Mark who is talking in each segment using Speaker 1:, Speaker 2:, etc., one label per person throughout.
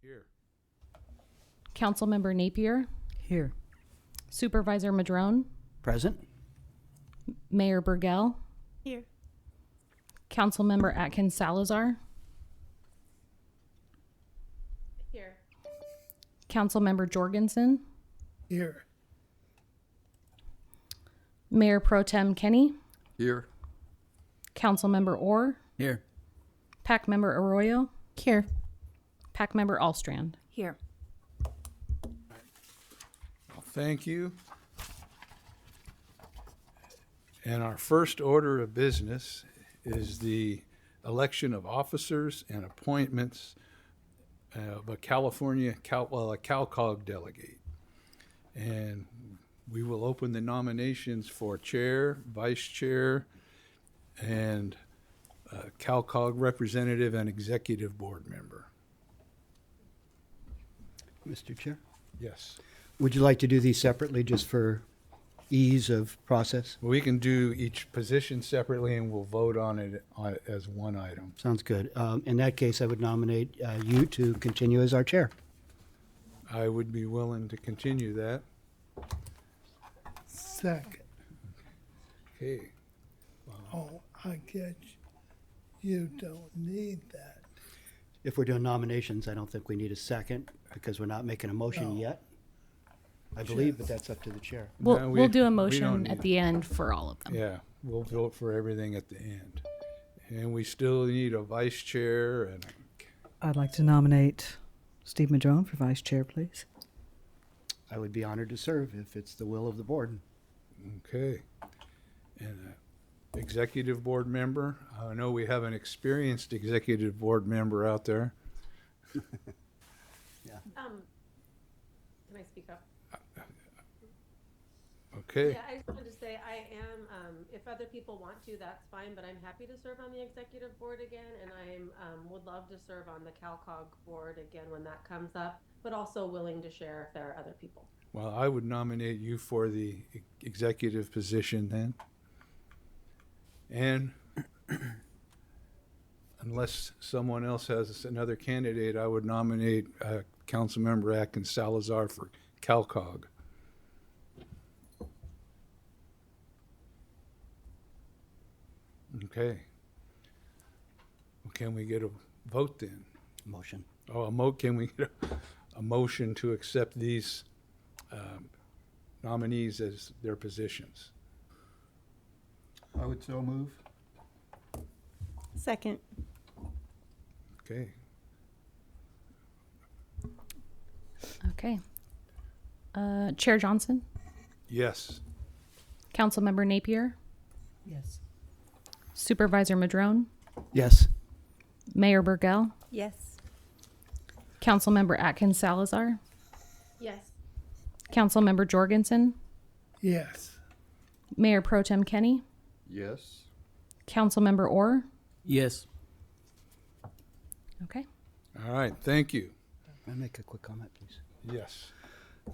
Speaker 1: Here.
Speaker 2: Councilmember Napier,
Speaker 3: Here.
Speaker 2: Supervisor Madrone,
Speaker 3: Present.
Speaker 2: Mayor Burgell,
Speaker 4: Here.
Speaker 2: Councilmember Atkins Salazar,
Speaker 4: Here.
Speaker 2: Councilmember Jorgensen,
Speaker 1: Here.
Speaker 2: Mayor Pro Tem Kenny,
Speaker 1: Here.
Speaker 2: Councilmember Orr,
Speaker 3: Here.
Speaker 2: Pack Member Arroyo,
Speaker 4: Here.
Speaker 2: Pack Member Allstrand.
Speaker 4: Here.
Speaker 1: Well, thank you. And our first order of business is the election of officers and appointments of a CalCog delegate. And we will open the nominations for chair, vice chair, and CalCog representative and executive board member.
Speaker 3: Mr. Chair,
Speaker 1: Yes.
Speaker 3: would you like to do these separately just for ease of process?
Speaker 1: We can do each position separately and we'll vote on it as one item.
Speaker 3: Sounds good. In that case, I would nominate you to continue as our chair.
Speaker 1: I would be willing to continue that.
Speaker 5: Second.
Speaker 1: Okay.
Speaker 5: Oh, I get you don't need that.
Speaker 3: If we're doing nominations, I don't think we need a second because we're not making a motion
Speaker 5: No.
Speaker 3: yet. I believe, but that's up to the chair.
Speaker 2: We'll,
Speaker 1: No,
Speaker 2: we'll do a
Speaker 1: we don't
Speaker 2: motion
Speaker 1: need
Speaker 2: at
Speaker 1: it.
Speaker 2: the end for all of them.
Speaker 1: Yeah, we'll vote for everything at the end. And we still need a vice chair and,
Speaker 6: I'd like to nominate Steve Madrone for vice chair, please.
Speaker 3: I would be honored to serve if it's the will of the board.
Speaker 1: okay. And executive board member. I know we have an experienced executive board member out there.
Speaker 4: Can I speak up?
Speaker 1: Okay.
Speaker 4: Yeah, I just wanted to say I am, if other people want to, that's fine, but I'm happy to serve on the executive board again, and would love to serve on the CalCog board again when that comes up, but also willing to share if there are other people.
Speaker 1: Well, I would nominate you for the executive position then. And unless someone else has another candidate, I would nominate Councilmember Atkins Salazar for CalCog. Okay. Well, can we get a vote then?
Speaker 3: Motion.
Speaker 1: Oh, can we get a motion to accept these nominees as their positions?
Speaker 7: I would so move.
Speaker 4: Second.
Speaker 1: Okay.
Speaker 2: Okay. Chair Johnson,
Speaker 1: Yes.
Speaker 2: Councilmember Napier,
Speaker 6: Yes.
Speaker 2: Supervisor Madrone,
Speaker 3: Yes.
Speaker 2: Mayor Burgell,
Speaker 4: Yes.
Speaker 2: Councilmember Atkins Salazar,
Speaker 4: Yes.
Speaker 2: Councilmember Jorgensen,
Speaker 5: Yes.
Speaker 2: Mayor Pro Tem Kenny,
Speaker 7: Yes.
Speaker 2: Councilmember Orr.
Speaker 3: Yes.
Speaker 2: Okay.
Speaker 1: All right. Thank you.
Speaker 3: May I make a quick comment, please?
Speaker 1: Yes.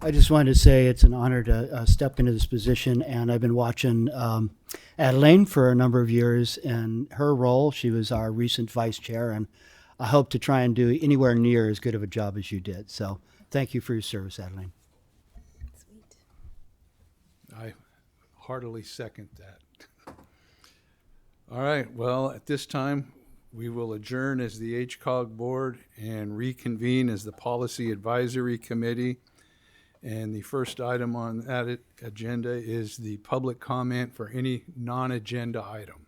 Speaker 3: I just wanted to say it's an honor to step into this position, and I've been watching Adeline for a number of years. In her role, she was our recent vice chair, and I hope to try and do anywhere near as good of a job as you did. So thank you for your service, Adeline.
Speaker 4: Sweet.
Speaker 1: I heartily second that. All right. Well, at this time, we will adjourn as the HCOG board and reconvene as the Policy Advisory Committee. And the first item on that agenda is the public comment for any non-agenda item.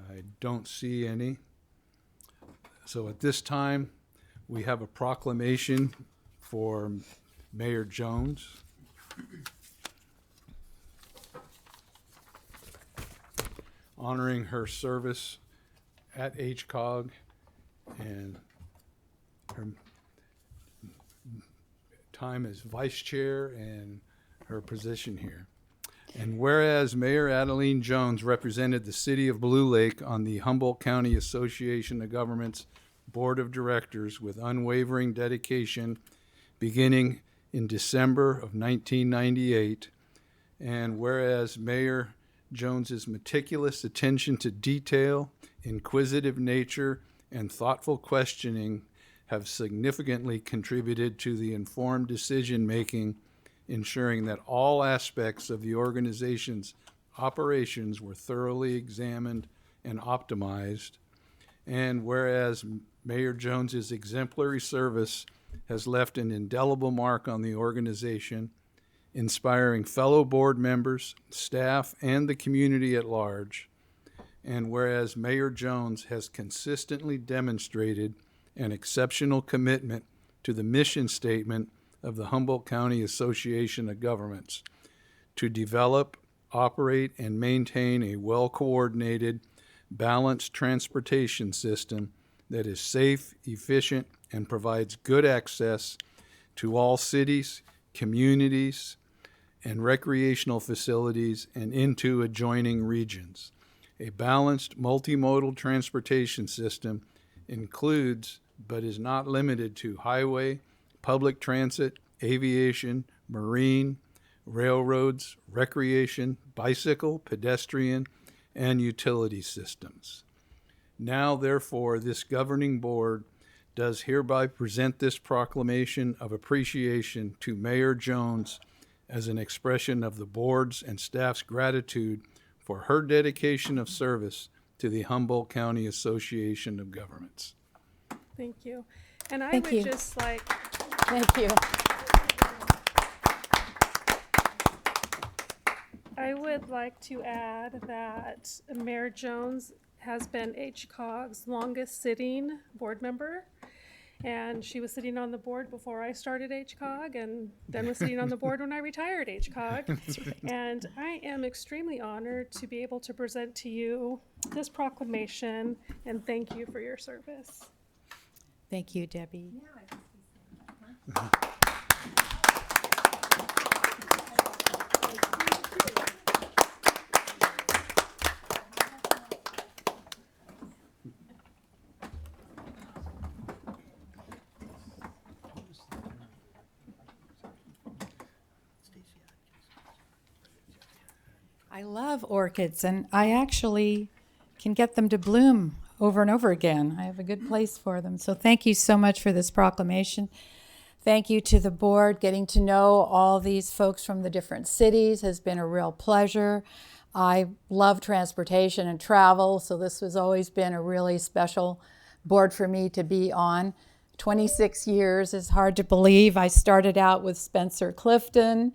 Speaker 1: I don't see any. So at this time, we have a proclamation for Mayor Jones. Honoring her service at HCOG and her time as vice chair and her position here. And whereas Mayor Adeline Jones represented the city of Blue Lake on the Humboldt County Association of Governments Board of Directors with unwavering dedication beginning in December of 1998, and whereas Mayor Jones's meticulous attention to detail, inquisitive nature, and thoughtful questioning have significantly contributed to the informed decision-making, ensuring that all aspects of the organization's operations were thoroughly examined and optimized. And whereas Mayor Jones's exemplary service has left an indelible mark on the organization, inspiring fellow board members, staff, and the community at large. And whereas Mayor Jones has consistently demonstrated an exceptional commitment to the mission statement of the Humboldt County Association of Governments to develop, operate, and maintain a well-coordinated, balanced transportation system that is safe, efficient, and provides good access to all cities, communities, and recreational facilities and into adjoining regions. A balanced multimodal transportation system includes, but is not limited to, highway, public transit, aviation, marine, railroads, recreation, bicycle, pedestrian, and utility systems. Now, therefore, this governing board does hereby present this proclamation of appreciation to Mayor Jones as an expression of the board's and staff's gratitude for her dedication of service to the Humboldt County Association of Governments.
Speaker 8: Thank you. And I
Speaker 9: Thank
Speaker 8: would
Speaker 9: you.
Speaker 8: just like,
Speaker 9: Thank you.
Speaker 8: I would like to add that Mayor Jones has been HCOG's longest sitting board member. And she was sitting on the board before I started HCOG, and then was sitting on the board when I retired HCOG. And I am extremely honored to be able to present to you this proclamation, and thank you for your service.
Speaker 9: Thank you, Debbie. I love orchids, and I actually can get them to bloom over and over again. I have a good place for them. So thank you so much for this proclamation. Thank you to the board. Getting to know all these folks from the different cities has been a real pleasure. I love transportation and travel, so this has always been a really special board for me to be on. 26 years is hard to believe. I started out with Spencer Clifton,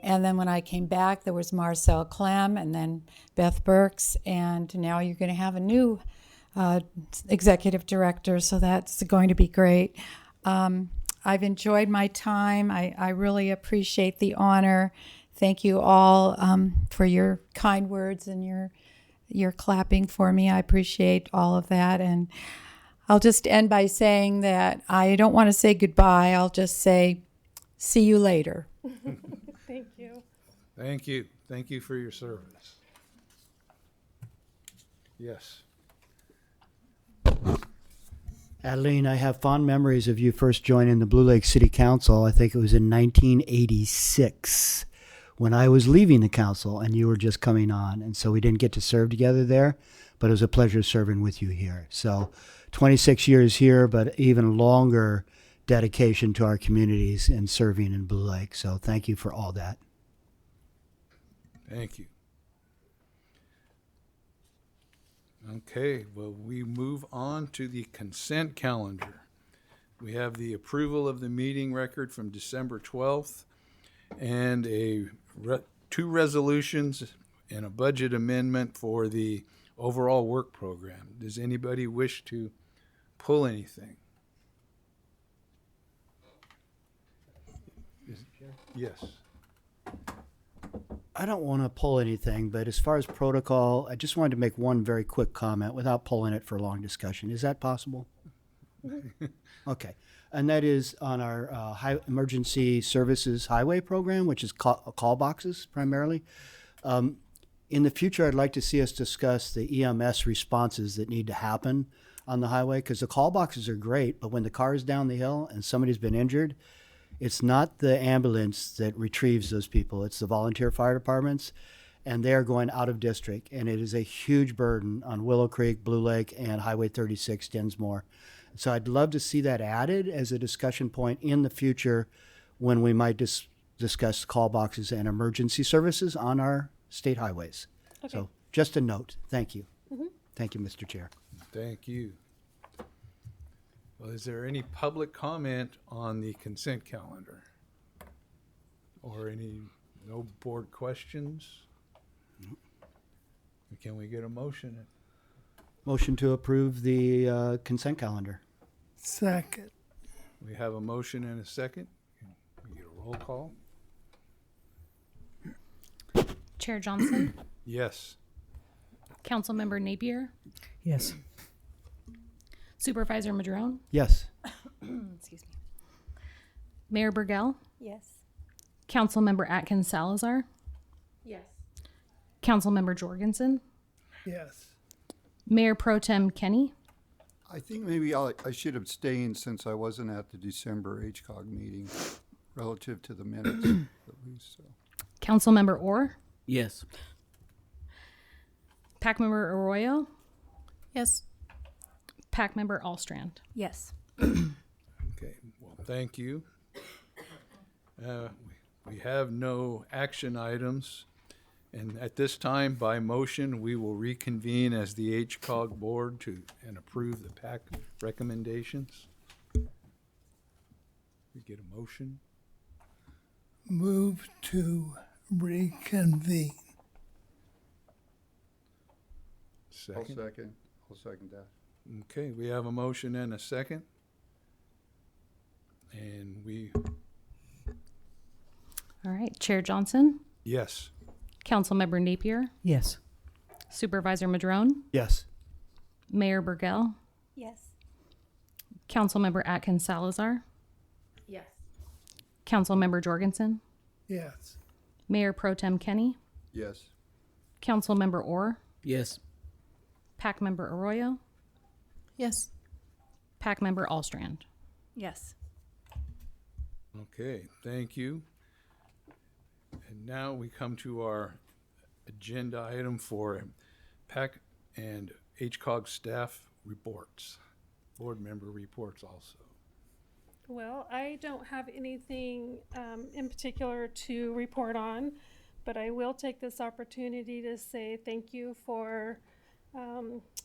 Speaker 9: and then when I came back, there was Marcel Clem and then Beth Burks, and now you're going to have a new executive director, so that's going to be great. I've enjoyed my time. I really appreciate the honor. Thank you all for your kind words and your clapping for me. I appreciate all of that. And I'll just end by saying that I don't want to say goodbye. I'll just say, see you later.
Speaker 8: Thank you.
Speaker 1: Thank you. Thank you for your service. Yes.
Speaker 3: Adeline, I have fond memories of you first joining the Blue Lake City Council. I think it was in 1986 when I was leaving the council and you were just coming on. And so we didn't get to serve together there, but it was a pleasure serving with you here. So 26 years here, but even longer dedication to our communities and serving in Blue Lake. So thank you for all that.
Speaker 1: Thank you. Okay, well, we move on to the consent calendar. We have the approval of the meeting record from December 12th and two resolutions and a budget amendment for the overall work program. Does anybody wish to pull anything? Yes.
Speaker 3: I don't want to pull anything, but as far as protocol, I just wanted to make one very quick comment without pulling it for a long discussion. Is that possible? Okay. And that is on our emergency services highway program, which is call boxes primarily. In the future, I'd like to see us discuss the EMS responses that need to happen on the highway, because the call boxes are great, but when the car is down the hill and somebody's been injured, it's not the ambulance that retrieves those people. It's the volunteer fire departments. and they are going out of district, and it is a huge burden on Willow Creek, Blue Lake, and Highway 36, Dinsmore. So I'd love to see that added as a discussion point in the future when we might discuss call boxes and emergency services on our state highways.
Speaker 8: Okay.
Speaker 3: So just a note. Thank you. Thank you, Mr. Chair.
Speaker 1: Thank you. Well, is there any public comment on the consent calendar? Or no board questions? Can we get a motion?
Speaker 3: Motion to approve the consent calendar.
Speaker 5: Second.
Speaker 1: We have a motion and a second. Can we get a roll call?
Speaker 2: Chair Johnson,
Speaker 1: Yes.
Speaker 2: Councilmember Napier,
Speaker 6: Yes.
Speaker 2: Supervisor Madrone,
Speaker 3: Yes.
Speaker 2: excuse me, Mayor Burgell,
Speaker 9: Yes.
Speaker 2: Councilmember Atkins Salazar,
Speaker 4: Yes.
Speaker 2: Councilmember Jorgensen,
Speaker 5: Yes.
Speaker 3: Mayor
Speaker 2: Mayor Pro Tem Kenny,
Speaker 7: I think maybe I should abstain since I wasn't at the December HCOG meeting relative to the minutes, at least, so.
Speaker 2: Councilmember Orr,
Speaker 10: Yes.
Speaker 2: Pack Member Arroyo,
Speaker 9: Yes.
Speaker 2: Pack Member Allstrand.
Speaker 9: Yes.
Speaker 1: Okay, well, thank you. We have no action items, and at this time, by motion, we will reconvene as the HCOG board and approve the PAC recommendations. We get a motion?
Speaker 5: Move to reconvene.
Speaker 1: Second?
Speaker 7: I'll second that.
Speaker 1: Okay, we have a motion and a second. And
Speaker 2: All right, Chair Johnson,
Speaker 1: yes.
Speaker 2: Councilmember Napier,
Speaker 6: Yes.
Speaker 2: Supervisor Madrone,
Speaker 3: Yes.
Speaker 2: Mayor Burgell,
Speaker 9: Yes.
Speaker 2: Councilmember Atkins Salazar,
Speaker 4: Yes.
Speaker 2: Councilmember Jorgensen,
Speaker 5: Yes.
Speaker 2: Mayor Pro Tem Kenny,
Speaker 7: Yes.
Speaker 2: Councilmember Orr,
Speaker 10: Yes.
Speaker 2: Pack Member Arroyo,
Speaker 9: Yes.
Speaker 2: Pack Member Allstrand.
Speaker 9: Yes.
Speaker 1: Okay, thank you. And now we come to our agenda item for PAC and HCOG staff reports, board member reports also.
Speaker 8: Well, I don't have anything in particular to report on, but I will take this opportunity to say thank you for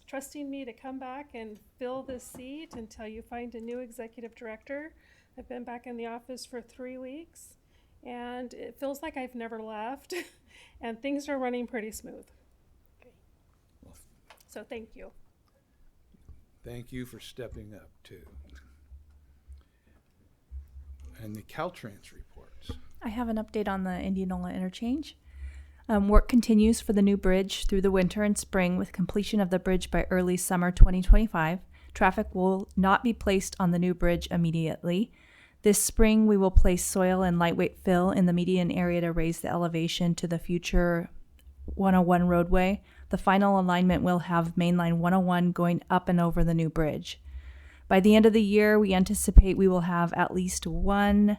Speaker 8: trusting me to come back and fill this seat until you find a new executive director. I've been back in the office for 3 weeks, and it feels like I've never left, and things are running pretty smooth. So thank you.
Speaker 1: Thank you for stepping up too. And the Caltrans reports.
Speaker 11: I have an update on the Indianola interchange. Work continues for the new bridge through the winter and spring with completion of the bridge by early summer 2025. Traffic will not be placed on the new bridge immediately. This spring, we will place soil and lightweight fill in the median area to raise the elevation to the future 101 roadway. The final alignment will have mainline 101 going up and over the new bridge. By the end of the year, we anticipate we will have at least one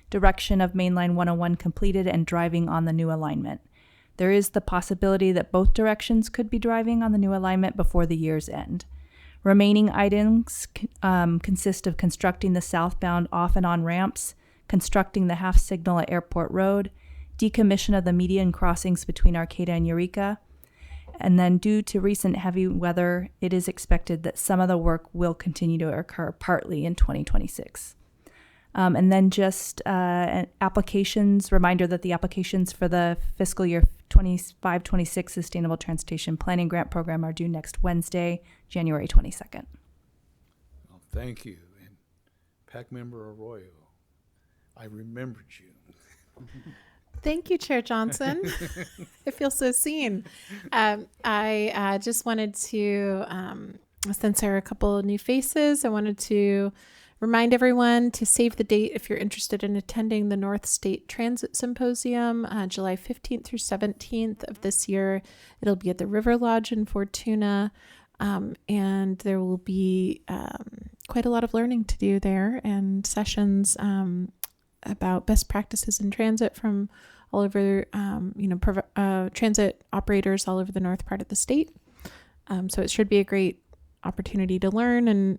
Speaker 11: direction of mainline 101 completed and driving on the new alignment. There is the possibility that both directions could be driving on the new alignment before the year's end. Remaining items consist of constructing the southbound off and on ramps, constructing the half signal at Airport Road, decommission of the median crossings between Arcata and Eureka, and then due to recent heavy weather, it is expected that some of the work will continue to occur partly in 2026. And then just applications, reminder that the applications for the fiscal year 25-26 Sustainable Transportation Planning Grant Program are due next Wednesday, January 22nd.
Speaker 1: Well, thank you. And PAC member Arroyo, I remembered you.
Speaker 12: Thank you, Chair Johnson. I feel so seen. I just wanted to, since there are a couple of new faces, I wanted to remind everyone to save the date if you're interested in attending the North State Transit Symposium, July 15th through 17th of this year. It'll be at the River Lodge in Fortuna, and there will be quite a lot of learning to do there and sessions about best practices in transit from all over, transit operators all over the north part of the state. So it should be a great opportunity to learn and,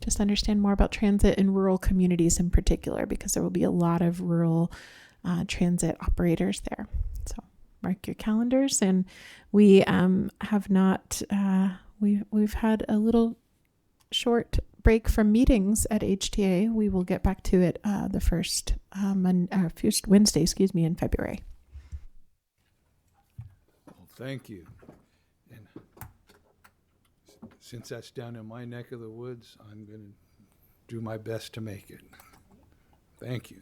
Speaker 12: just understand more about transit in rural communities in particular, because there will be a lot of rural transit operators there. So mark your calendars. And we have not, we've had a little short break from meetings at HTA. We will get back to it the first Wednesday, in February.
Speaker 1: Well, thank you. And since that's down in my neck of the woods, I'm going to do my best to make it. Thank you.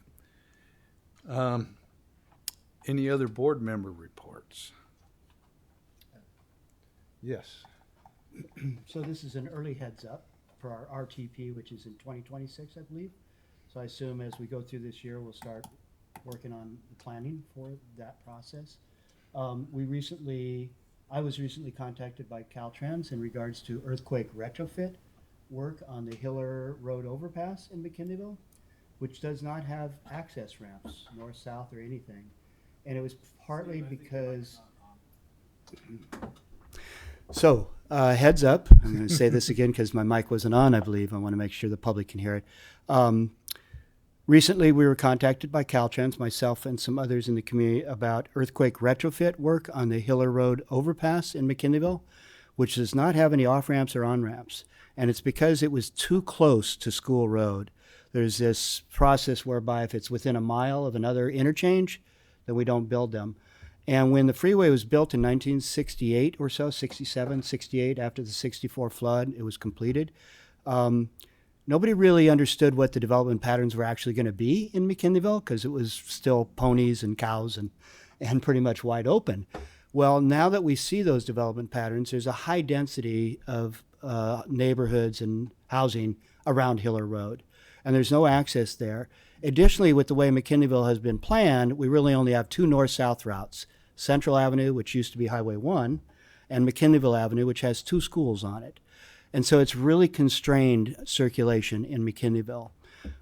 Speaker 1: Any other board member reports? Yes.
Speaker 3: So this is an early heads up for our RTP, which is in 2026, I believe. So I assume as we go through this year, we'll start working on the planning for that process. I was recently contacted by Caltrans in regards to earthquake retrofit work on the Hiller Road overpass in McKinleyville, which does not have access ramps, north, south, or anything. And it was partly because... So, heads up, I'm going to say this again because my mic wasn't on, I believe. I want to make sure the public can hear it. Recently, we were contacted by Caltrans, myself and some others in the community, about earthquake retrofit work on the Hiller Road overpass in McKinleyville, which does not have any off-ramps or on-ramps. And it's because it was too close to School Road. There's this process whereby if it's within a mile of another interchange, then we don't build them. And when the freeway was built in 1968 or so, 67, 68, after the 64 flood, it was completed. Nobody really understood what the development patterns were actually going to be in McKinleyville because it was still ponies and cows and pretty much wide open. Well, now that we see those development patterns, there's a high density of neighborhoods and housing around Hiller Road, and there's no access there. Additionally, with the way McKinleyville has been planned, we really only have two north-south routes, Central Avenue, which used to be Highway 1, and McKinleyville Avenue, which has two schools on it. And so it's really constrained circulation in McKinleyville.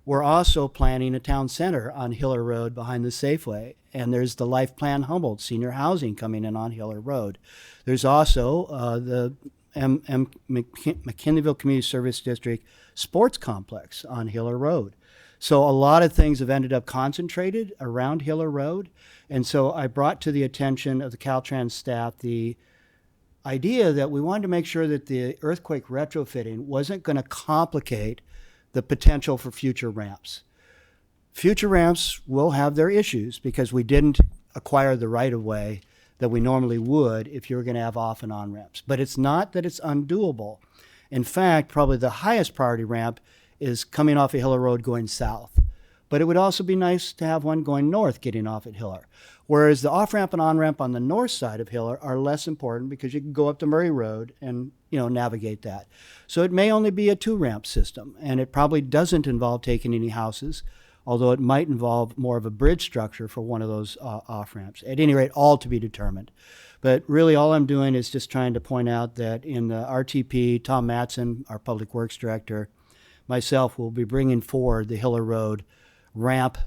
Speaker 3: We're also planning a town center on Hiller Road behind the Safeway, and there's the Life Plan Humboldt senior housing coming in on Hiller Road. There's also the McKinleyville Community Service District Sports Complex on Hiller Road. So a lot of things have ended up concentrated around Hiller Road, and so I brought to the attention of the Caltrans staff the idea that we wanted to make sure that the earthquake retrofitting wasn't going to complicate the potential for future ramps. Future ramps will have their issues because we didn't acquire the right-of-way that we normally would if you were going to have off and on ramps. But it's not that it's undoable. In fact, probably the highest priority ramp is coming off of Hiller Road going south. But it would also be nice to have one going north getting off at Hiller. Whereas the off-ramp and on-ramp on the north side of Hiller are less important because you can go up to Murray Road and navigate that. So it may only be a two-ramp system, and it probably doesn't involve taking any houses, although it might involve more of a bridge structure for one of those off-ramps. At any rate, all to be determined. But really all I'm doing is just trying to point out that in the RTP, Tom Matson, our Public Works Director, myself will be bringing forward the Hiller Road ramp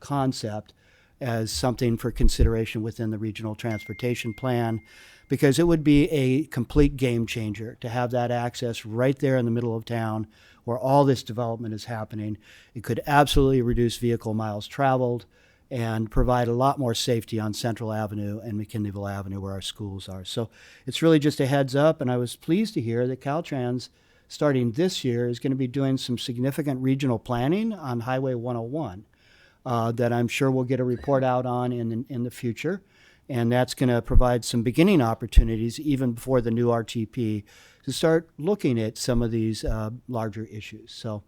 Speaker 3: concept as something for consideration within the regional transportation plan, because it would be a complete game changer to have that access right there in the middle of town where all this development is happening. It could absolutely reduce vehicle miles traveled and provide a lot more safety on Central Avenue and McKinleyville Avenue where our schools are. So it's really just a heads up, and I was pleased to hear that Caltrans starting this year is going to be doing some significant regional planning on Highway 101 that I'm sure we'll get a report out on in the future. And that's going to provide some beginning opportunities even before the new RTP to start looking at some of these larger issues. So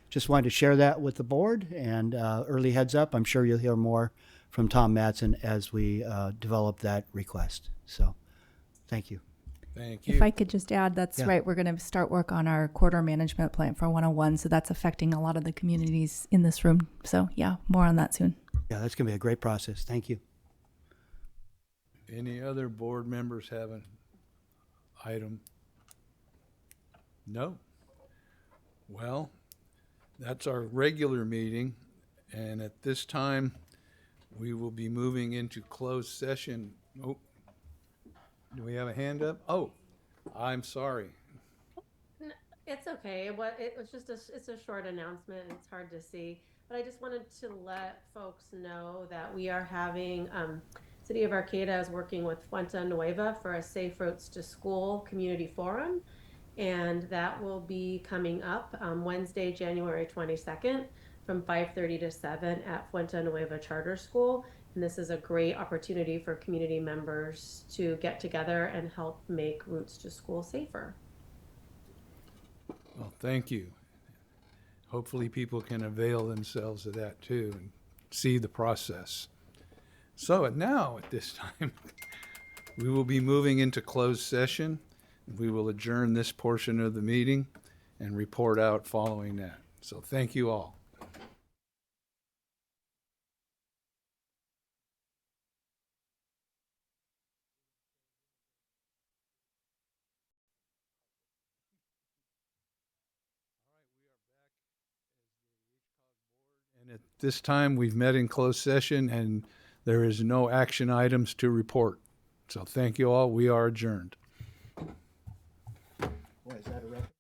Speaker 3: just wanted to share that with the board, and early heads up, I'm sure you'll hear more from Tom Matson as we develop that request. So thank you.
Speaker 1: Thank you.
Speaker 11: If I could just add, that's
Speaker 3: Yeah.
Speaker 11: right. We're going to start work on our corridor management plan for 101. So that's affecting a lot of the communities in this room. So yeah, more on that soon.
Speaker 3: Yeah, that's going to be a great process. Thank you.
Speaker 1: Any other board members have an item? No? Well, that's our regular meeting, and at this time, We will be moving into closed session. Oh, do we have a hand up? Oh, I'm sorry.
Speaker 4: It's okay. It was just it's a short announcement. It's hard to see, but I just wanted to let folks know that we are having City of Arcata is working with Fuente Nueva for a Safe Routes to School community forum, and that will be coming up Wednesday, January 22nd from 5:30 to 7 at Fuente Nueva Charter School. And this is a great opportunity for community members to get together and help make routes to school safer.
Speaker 1: Well, thank you. Hopefully people can avail themselves of that too and see the process. So now at this time, we will be moving into closed session. We will adjourn this portion of the meeting and report out following that. So thank you all. And at this time, we've met in closed session and there is no action items to report. So thank you all. We are adjourned.
Speaker 3: Boy, is that a record?